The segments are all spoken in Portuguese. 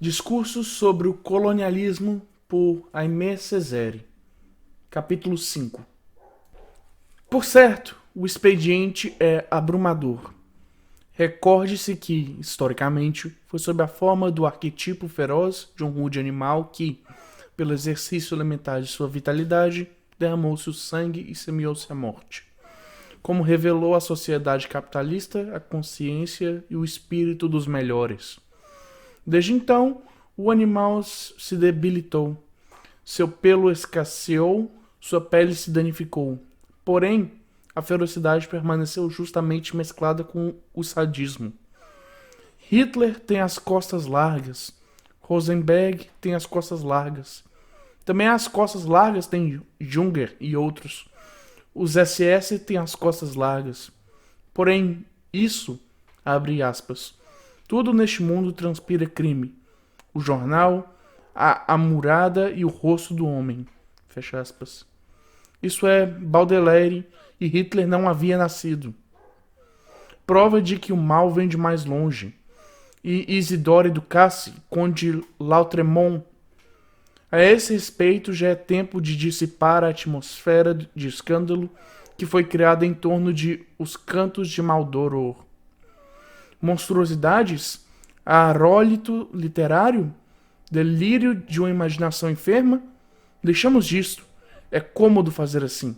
Discurso sobre o colonialismo por Aimé Césaire. Capítulo 5. Por certo, o expediente é abrumador. Recorde-se que, historicamente, foi sob a forma do arquetipo feroz de um rude animal que, pelo exercício elementar de sua vitalidade, derramou-se o sangue e semeou-se a morte. Como revelou a sociedade capitalista a consciência e o espírito dos melhores. Desde então, o animal se debilitou, seu pelo escasseou, sua pele se danificou. Porém, a ferocidade permaneceu justamente mesclada com o sadismo. Hitler tem as costas largas, Rosenberg tem as costas largas. Também as costas largas tem Junger e outros. Os SS têm as costas largas. Porém, isso, abre aspas, tudo neste mundo transpira crime. O jornal, a murada e o rosto do homem. Fecha aspas. Isso é Baudelaire e Hitler não havia nascido. Prova de que o mal vem de mais longe. E Isidore Ducasse, conde Lautremont. A esse respeito já é tempo de dissipar a atmosfera de escândalo que foi criada em torno de Os Cantos de Maldoror. Monstruosidades? Arólito literário? Delírio de uma imaginação enferma? Deixamos disto. É cômodo fazer assim.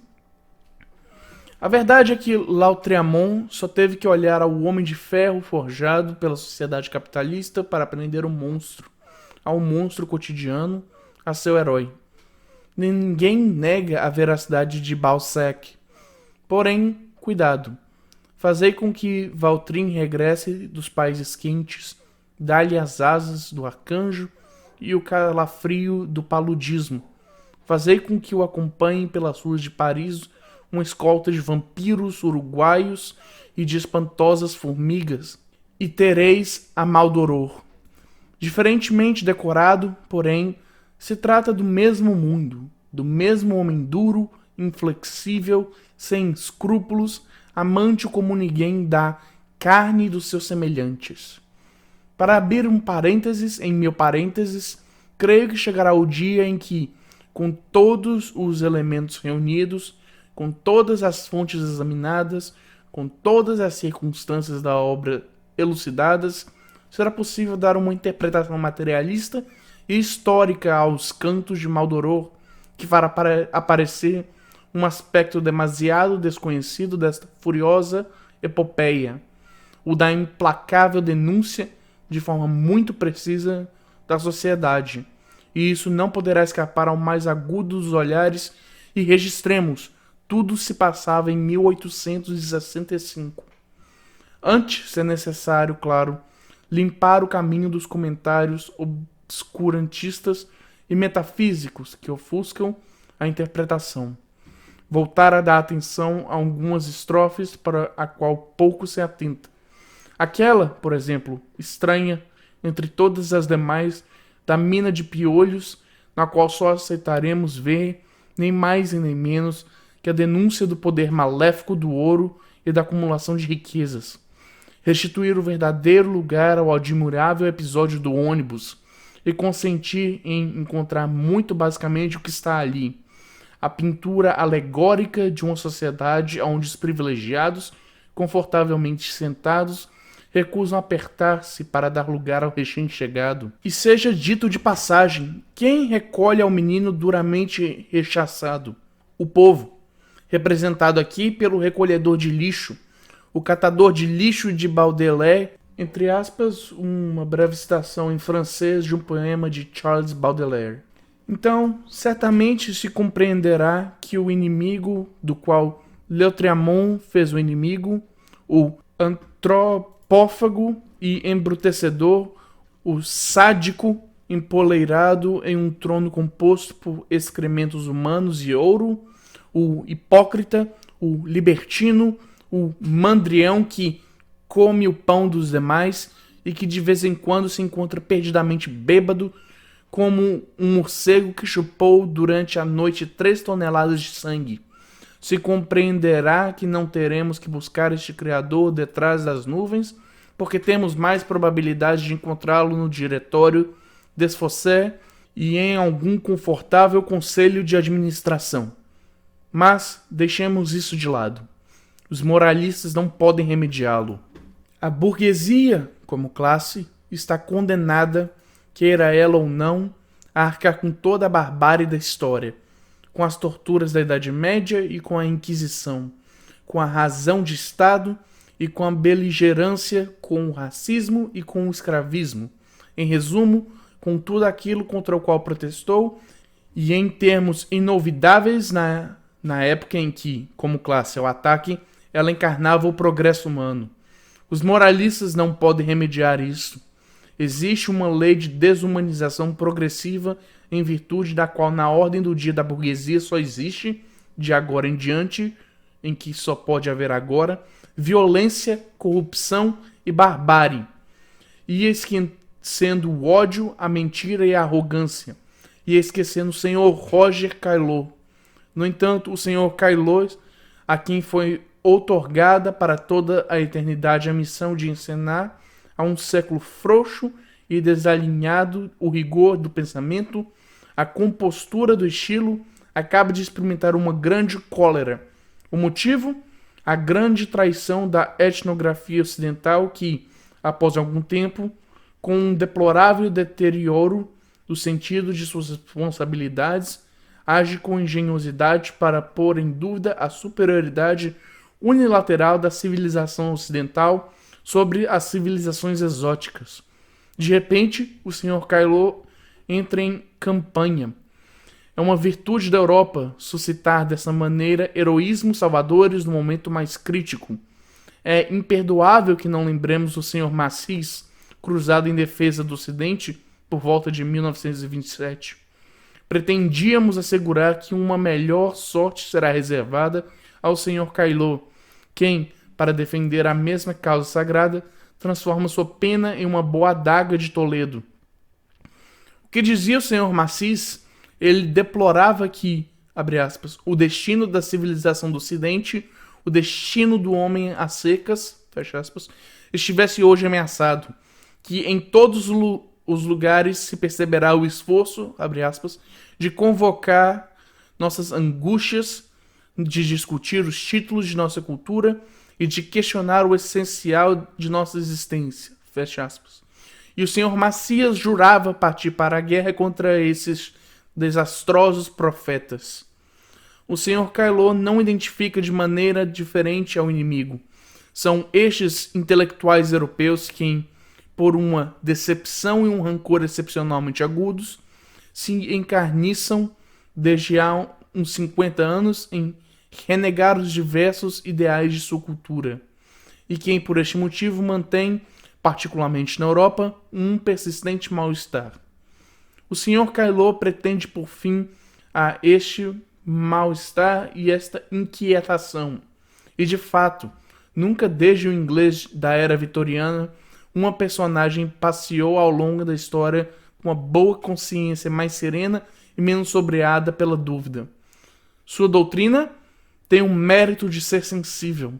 A verdade é que Lautréamont só teve que olhar ao homem de ferro forjado pela sociedade capitalista para aprender o monstro, ao monstro cotidiano, a seu herói. Ninguém nega a veracidade de Balzac. Porém, cuidado. Fazei com que Valtrin regresse dos países quentes, dá-lhe as asas do arcanjo e o calafrio do paludismo. Fazei com que o acompanhem pelas ruas de Paris uma escolta de vampiros uruguaios e de espantosas formigas, e tereis a Maldoror. Diferentemente decorado, porém, se trata do mesmo mundo, do mesmo homem duro, inflexível, sem escrúpulos, amante como ninguém da carne dos seus semelhantes. Para abrir um parênteses em meu parênteses, creio que chegará o dia em que, com todos os elementos reunidos, com todas as fontes examinadas, com todas as circunstâncias da obra elucidadas, será possível dar uma interpretação materialista e histórica aos Cantos de Maldoror, que fará aparecer um aspecto demasiado desconhecido desta furiosa epopeia, o da implacável denúncia, de forma muito precisa, da sociedade. E isso não poderá escapar ao mais agudo dos olhares, e registremos, tudo se passava em 1865. Antes é necessário, claro, limpar o caminho dos comentários obscurantistas e metafísicos que ofuscam a interpretação. Voltar a dar atenção a algumas estrofes para a qual pouco se atenta. Aquela, por exemplo, estranha, entre todas as demais, da mina de piolhos, na qual só aceitaremos ver, nem mais e nem menos, que a denúncia do poder maléfico do ouro e da acumulação de riquezas. Restituir o verdadeiro lugar ao admirável episódio do ônibus e consentir em encontrar muito basicamente o que está ali. A pintura alegórica de uma sociedade onde os privilegiados, confortavelmente sentados, recusam apertar-se para dar lugar ao recém-chegado. E seja dito de passagem, quem recolhe ao menino duramente rechaçado? O povo, representado aqui pelo recolhedor de lixo, o catador de lixo de Baudelaire, entre aspas, uma breve citação em francês de um poema de Charles Baudelaire. Então, certamente se compreenderá que o inimigo do qual Lautréamont fez o inimigo, o antropófago e embrutecedor, o sádico empoleirado em um trono composto por excrementos humanos e ouro, o hipócrita, o libertino, o mandrião que come o pão dos demais e que de vez em quando se encontra perdidamente bêbado, como um morcego que chupou durante a noite 3 toneladas de sangue. Se compreenderá que não teremos que buscar este Criador detrás das nuvens, porque temos mais probabilidade de encontrá-lo no diretório desfazer e em algum confortável conselho de administração. Mas deixemos isso de lado. Os moralistas não podem remediá-lo. A burguesia, como classe, está condenada, queira ela ou não, a arcar com toda a barbárie da história, com as torturas da Idade Média e com a Inquisição, com a razão de Estado e com a beligerância, com o racismo e com o escravismo. Em resumo, com tudo aquilo contra o qual protestou e em termos inovidáveis na época em que, como classe ao ataque, ela encarnava o progresso humano. Os moralistas não podem remediar isso. Existe uma lei de desumanização progressiva em virtude da qual na ordem do dia da burguesia só existe, de agora em diante, em que só pode haver agora, violência, corrupção e barbárie. E esquecendo o ódio, a mentira e a arrogância. E esquecendo o senhor Roger Caillot. No entanto, o senhor Caillot, a quem foi outorgada para toda a eternidade a missão de ensinar a um século frouxo e desalinhado o rigor do pensamento, a compostura do estilo, acaba de experimentar uma grande cólera. O motivo? A grande traição da etnografia ocidental que, após algum tempo, com um deplorável deterioro do sentido de suas responsabilidades, age com engenhosidade para pôr em dúvida a superioridade unilateral da civilização ocidental sobre as civilizações exóticas. De repente, o Sr. Caillot entra em campanha. É uma virtude da Europa suscitar dessa maneira heroísmos salvadores no momento mais crítico. É imperdoável que não lembremos o Sr. Macis, cruzado em defesa do Ocidente por volta de 1927. Pretendíamos assegurar que uma melhor sorte será reservada ao Sr. Caillot, quem, para defender a mesma causa sagrada, transforma sua pena em uma boa adaga de Toledo. O que dizia o Sr. Macis? Ele deplorava que, abre aspas, o destino da civilização do Ocidente, o destino do homem às secas, fecha aspas, estivesse hoje ameaçado, que em todos os lugares se perceberá o esforço, abre aspas, de convocar nossas angústias, de discutir os títulos de nossa cultura e de questionar o essencial de nossa existência, fecha aspas. E o Sr. Macias jurava partir para a guerra contra esses desastrosos profetas. O Sr. Caillot não identifica de maneira diferente ao inimigo. São estes intelectuais europeus que, por uma decepção e um rancor excepcionalmente agudos, se encarniçam desde há uns 50 anos em renegar os diversos ideais de sua cultura, e quem por este motivo mantém, particularmente na Europa, um persistente mal-estar. O Sr. Caillot pretende por fim a este mal-estar e esta inquietação, e de fato, nunca desde o inglês da era vitoriana, uma personagem passeou ao longo da história com uma boa consciência mais serena e menos sobreada pela dúvida. Sua doutrina tem o mérito de ser sensível,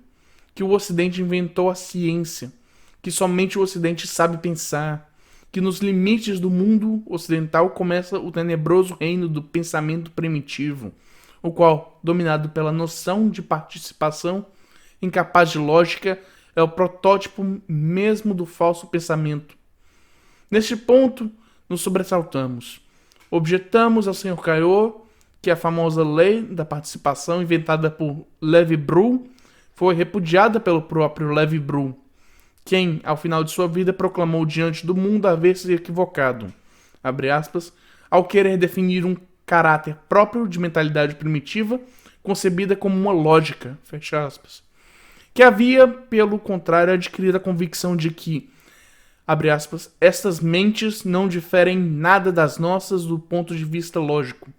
que o Ocidente inventou a ciência, que somente o Ocidente sabe pensar, que nos limites do mundo ocidental começa o tenebroso reino do pensamento primitivo, o qual, dominado pela noção de participação, incapaz de lógica, é o protótipo mesmo do falso pensamento. Neste ponto, nos sobressaltamos. Objetamos ao Sr. Caillot que a famosa lei da participação inventada por Lévi-Brul foi repudiada pelo próprio Lévi-Brul, quem, ao final de sua vida, proclamou diante do mundo haver-se equivocado, abre aspas, ao querer definir um caráter próprio de mentalidade primitiva, concebida como uma lógica, fecha aspas, que havia, pelo contrário, adquirido a convicção de que, abre aspas, estas mentes não diferem nada das nossas do ponto de vista lógico,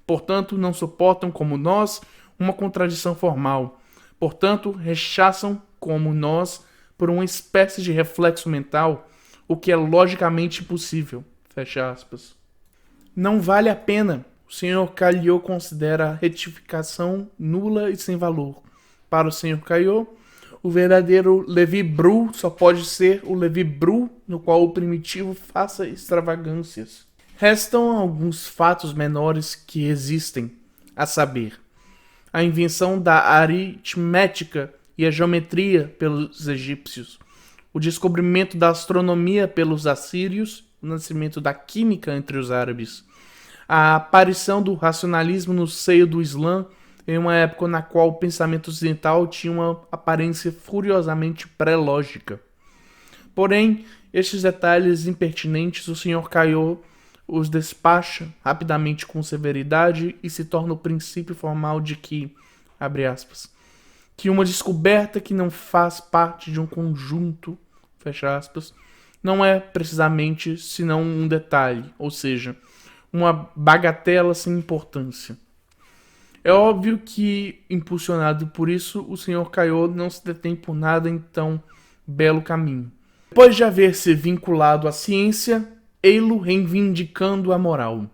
portanto, não suportam, como nós, uma contradição formal, portanto, rechaçam, como nós, por uma espécie de reflexo mental, o que é logicamente impossível, fecha aspas. Não vale a pena. O Sr. Caillot considera a retificação nula e sem valor. Para o Sr. Caillot, o verdadeiro Levi Bru só pode ser o Levi Bru no qual o primitivo faça extravagâncias. Restam alguns fatos menores que existem, a saber, a invenção da aritmética e a geometria pelos egípcios, o descobrimento da astronomia pelos assírios, o nascimento da química entre os árabes, a aparição do racionalismo no seio do Islã em uma época na qual o pensamento ocidental tinha uma aparência furiosamente pré-lógica. Porém, estes detalhes impertinentes o Sr. Caillot os despacha rapidamente com severidade e se torna o princípio formal de que, abre aspas, que uma descoberta que não faz parte de um conjunto, fecha aspas, não é precisamente senão um detalhe, ou seja, uma bagatela sem importância. É óbvio que, impulsionado por isso, o Sr. Caillot não se detém por nada em tão belo caminho. Depois de haver se vinculado à ciência, ei-lo reivindicando a moral.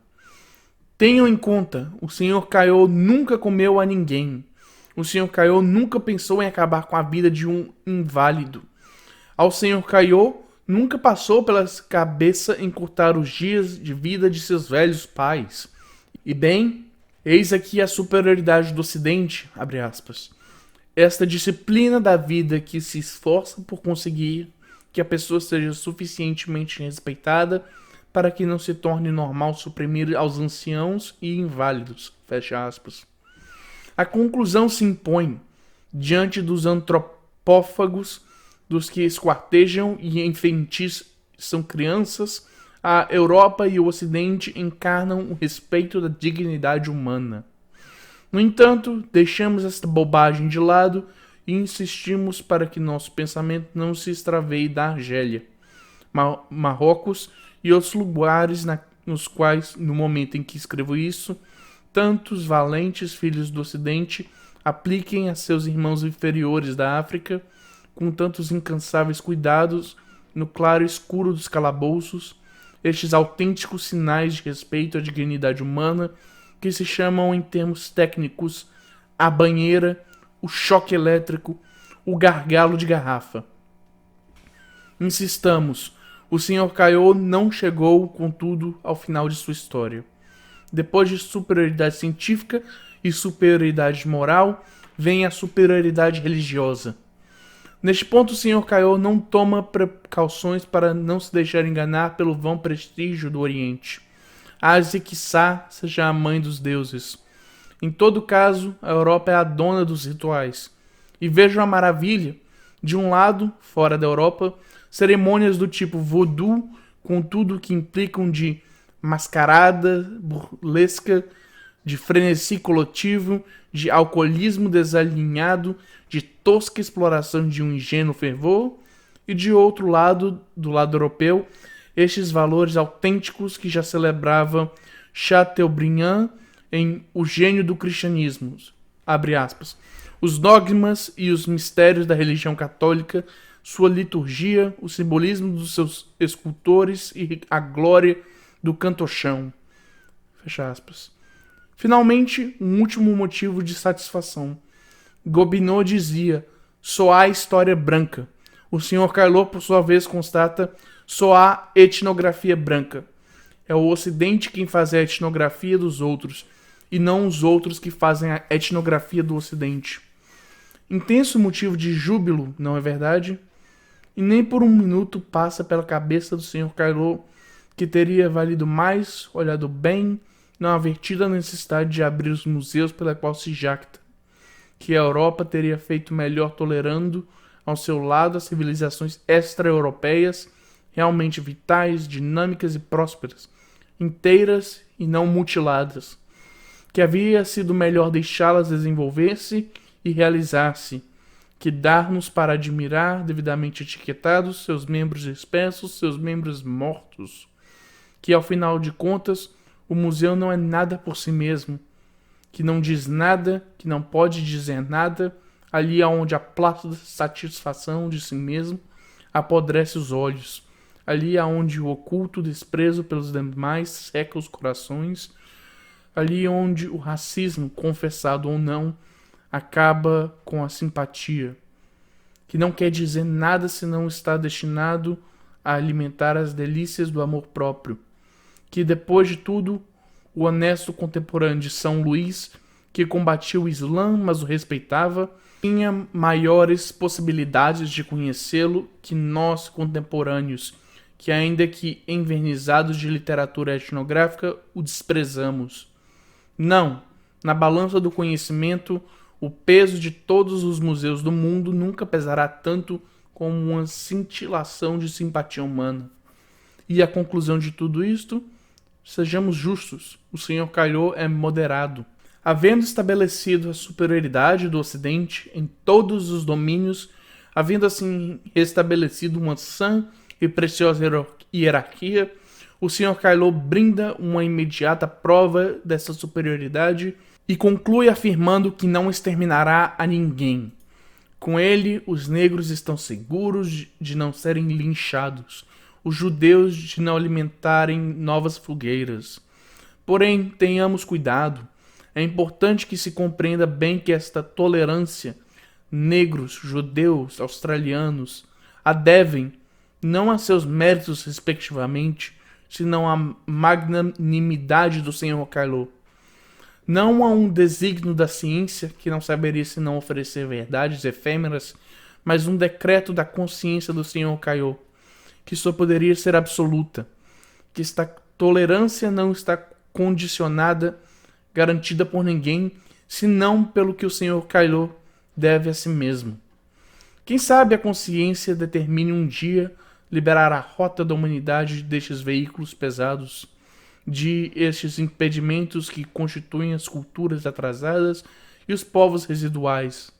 Tenham em conta, o Sr. Caillot nunca comeu a ninguém. O Sr. Caillot nunca pensou em acabar com a vida de um inválido. Ao Sr. Caillot nunca passou pela cabeça encurtar os dias de vida de seus velhos pais. E bem, eis aqui a superioridade do Ocidente, abre aspas. Esta disciplina da vida que se esforça por conseguir que a pessoa seja suficientemente respeitada para que não se torne normal suprimir aos anciãos e inválidos, fecha aspas. A conclusão se impõe, diante dos antropófagos, dos que esquartejam e enfeitiçam crianças, a Europa e o Ocidente encarnam o respeito da dignidade humana. No entanto, deixamos esta bobagem de lado e insistimos para que nosso pensamento não se extraveie da Argélia, Marrocos e outros lugares nos quais, no momento em que escrevo isso, tantos valentes filhos do Ocidente apliquem a seus irmãos inferiores da África, com tantos incansáveis cuidados, no claro escuro dos calabouços, estes autênticos sinais de respeito à dignidade humana, que se chamam em termos técnicos a banheira, o choque elétrico, o gargalo de garrafa. Insistamos, o Sr. Caillot não chegou, contudo, ao final de sua história. Depois de superioridade científica e superioridade moral, vem a superioridade religiosa. Neste ponto, o Sr. Caillot não toma precauções para não se deixar enganar pelo vão prestígio do Oriente. Ásia, quiçá, seja a mãe dos deuses. Em todo caso, a Europa é a dona dos rituais. E vejo a maravilha. De um lado, fora da Europa, cerimônias do tipo voodoo, com tudo o que implicam de mascarada, burlesca, de frenesi coletivo, de alcoolismo desalinhado, de tosca exploração de um ingênuo fervor, e de outro lado, do lado europeu, estes valores autênticos que já celebrava Chateaubriand em O Gênio do Cristianismo, abre aspas, os dogmas e os mistérios da religião católica, sua liturgia, o simbolismo dos seus escultores e a glória do cantochão, fecha aspas. Finalmente, um último motivo de satisfação. Gobineau dizia, só há história branca. O Sr. Caillot, por sua vez, constata, só há etnografia branca. É o Ocidente quem faz a etnografia dos outros, e não os outros que fazem a etnografia do Ocidente. Intenso motivo de júbilo, não é verdade? E nem por um minuto passa pela cabeça do Sr. Caillot que teria valido mais, olhado bem, não haver tido a necessidade de abrir os museus pela qual se jacta, que a Europa teria feito melhor tolerando ao seu lado as civilizações extra-europeias, realmente vitais, dinâmicas e prósperas, inteiras e não mutiladas, que havia sido melhor deixá-las desenvolver-se e realizar-se, que dar-nos para admirar, devidamente etiquetados, seus membros espessos, seus membros mortos, que ao final de contas o museu não é nada por si mesmo, que não diz nada, que não pode dizer nada, ali aonde a plácida satisfação de si mesmo apodrece os olhos, ali aonde o oculto desprezo pelos demais seca os corações, ali onde o racismo, confessado ou não, acaba com a simpatia. que não quer dizer nada se não está destinado a alimentar as delícias do amor próprio, que depois de tudo, o honesto contemporâneo de São Luís, que combatia o Islã, mas o respeitava, tinha maiores possibilidades de conhecê-lo que nós contemporâneos, que ainda que envernizados de literatura etnográfica, o desprezamos. Não, na balança do conhecimento, o peso de todos os museus do mundo nunca pesará tanto como uma cintilação de simpatia humana. E a conclusão de tudo isto? Sejamos justos, o Sr. Caillaux é moderado. Havendo estabelecido a superioridade do Ocidente em todos os domínios, havendo assim restabelecido uma sã e preciosa hierarquia, o Sr. Caillaux brinda uma imediata prova dessa superioridade e conclui afirmando que não exterminará a ninguém. Com ele, os negros estão seguros de não serem linchados, os judeus de não alimentarem novas fogueiras. Porém, tenhamos cuidado. É importante que se compreenda bem que esta tolerância, negros, judeus, australianos, a devem, não a seus méritos respectivamente, senão à magnanimidade do Sr. Caillaux. Não a um desígnio da ciência, que não saberia senão oferecer verdades efêmeras, mas um decreto da consciência do Sr. Caillaux, que só poderia ser absoluta, que esta tolerância não está condicionada, garantida por ninguém, senão pelo que o Sr. Caillaux deve a si mesmo. Quem sabe a consciência determine um dia liberar a rota da humanidade destes veículos pesados, de estes impedimentos que constituem as culturas atrasadas e os povos residuais.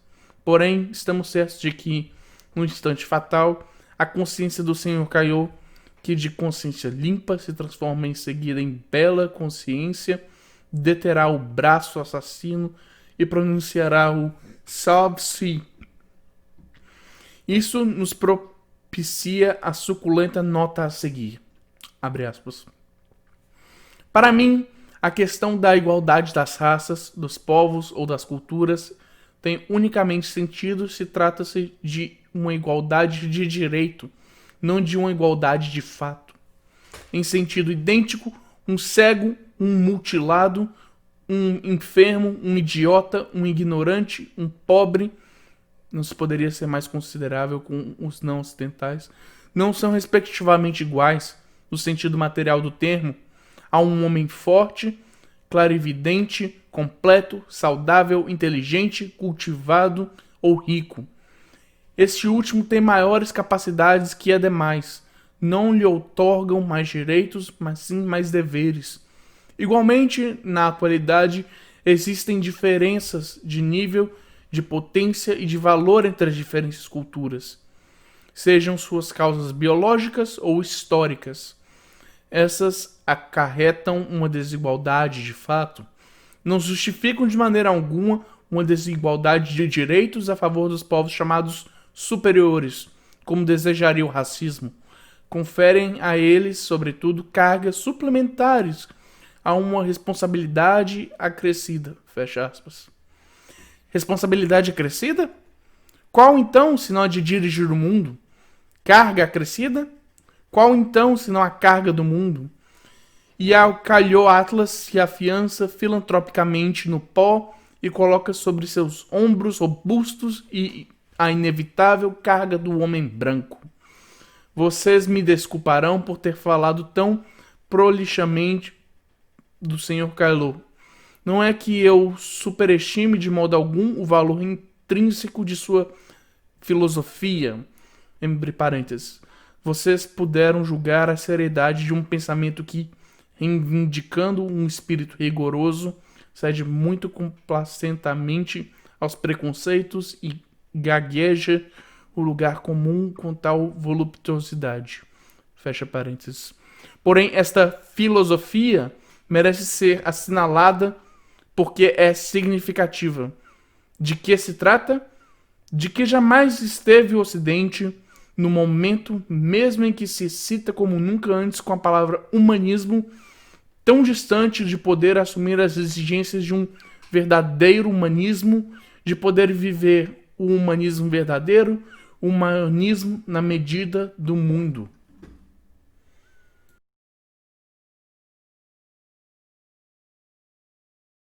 Porém, estamos certos de que, no instante fatal, a consciência do Sr. Caillaux, que de consciência limpa se transforma em seguida em bela consciência, deterá o braço assassino e pronunciará o Salve-se. Isso nos propicia a suculenta nota a seguir. Abre aspas. Para mim, a questão da igualdade das raças, dos povos ou das culturas tem unicamente sentido se trata-se de uma igualdade de direito, não de uma igualdade de fato. Em sentido idêntico, um cego, um mutilado, um enfermo, um idiota, um ignorante, um pobre, não se poderia ser mais considerável com os não ocidentais, não são respectivamente iguais, no sentido material do termo, a um homem forte, clarividente, completo, saudável, inteligente, cultivado ou rico. Este último tem maiores capacidades que ademais não lhe outorgam mais direitos, mas sim mais deveres. Igualmente, na atualidade, existem diferenças de nível, de potência e de valor entre as diferentes culturas, sejam suas causas biológicas ou históricas. Essas acarretam uma desigualdade de fato, não justificam de maneira alguma uma desigualdade de direitos a favor dos povos chamados superiores, como desejaria o racismo. Conferem a eles, sobretudo, cargas suplementares a uma responsabilidade acrescida. Fecha aspas. Responsabilidade acrescida? Qual então, se não a de dirigir o mundo? Carga acrescida? Qual então, se não a carga do mundo? E ao Caillaux Atlas se afiança filantropicamente no pó e coloca sobre seus ombros robustos e a inevitável carga do homem branco. Vocês me desculparão por ter falado tão prolixamente do Sr. Caillaux. Não é que eu superestime de modo algum o valor intrínseco de sua filosofia, entre parênteses. Vocês puderam julgar a seriedade de um pensamento que, reivindicando um espírito rigoroso, cede muito complacentamente aos preconceitos e gagueja o lugar comum com tal voluptuosidade. Fecha parênteses. Porém, esta filosofia merece ser assinalada porque é significativa. De que se trata? De que jamais esteve o Ocidente no momento mesmo em que se cita como nunca antes com a palavra humanismo, tão distante de poder assumir as exigências de um verdadeiro humanismo, de poder viver o humanismo verdadeiro, humanismo na medida do mundo.